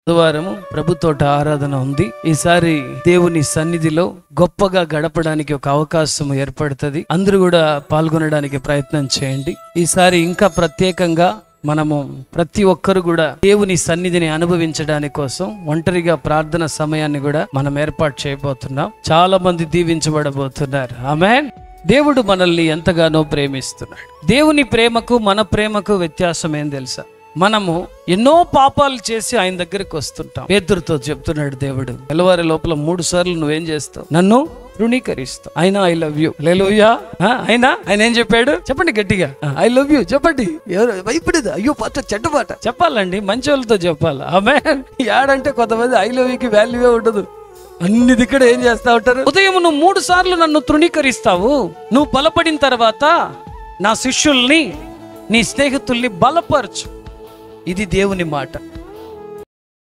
బుధవారము ప్రభుతోట ఆరాధన ఉంది. ఈసారి దేవుని సన్నిధిలో గొప్పగా గడపడానికి ఒక అవకాశం ఏర్పడుతుంది. అందరూ కూడా పాల్గొనడానికి ప్రయత్నం చేయండి. ఈసారి ఇంకా ప్రత్యేకంగా మనము ప్రతి ఒక్కరు కూడా దేవుని సన్నిధిని అనుభవించడానికి కోసం ఒంటరిగా ప్రార్థన సమయాన్ని కూడా మనం ఏర్పాటు చేయబోతున్నాం. చాలా మంది దీవించబడబోతున్నారు. ఆమేన్. దేవుడు మనల్ని ఎంతగానో ప్రేమిస్తున్నాడు. దేవుని ప్రేమకు మన ప్రేమకు వ్యత్యాసం ఏం తెలుసా? మనము ఎన్నో పాపాలు చేసి ఆయన దగ్గరికి వస్తుంటాం. పేతురుతో చెప్తున్నాడు దేవుడు, తెల్లవారి లోపల 3 సార్లు నువ్వేం చేస్తావు? నన్ను తృణీకరిస్తావు. ఆయన ఐ లవ్ యూ. హల్లెలూయా. ఆయన ఏం చెప్పాడు? చెప్పండి గట్టిగా, ఐ లవ్ యూ చెప్పండి. ఎవరు భయపడేది? అయ్యో పాట చెడ్డ పాట చెప్పాలండి, మంచి వాళ్ళతో చెప్పాలి. ఆమేన్. యాడంటే కొంతమంది ఐ లవ్ యూకి వాల్యూవే ఉండదు. అన్ని దిక్కడ ఏం చేస్తా ఉంటారు? ఉదయం నువ్వు 3 సార్లు నన్ను తృణీకరిస్తావు, నువ్వు బలపడిన తర్వాత నా శిష్యుల్ని నీ స్నేహితుల్ని బలపరచు. ఇది దేవుని మాట.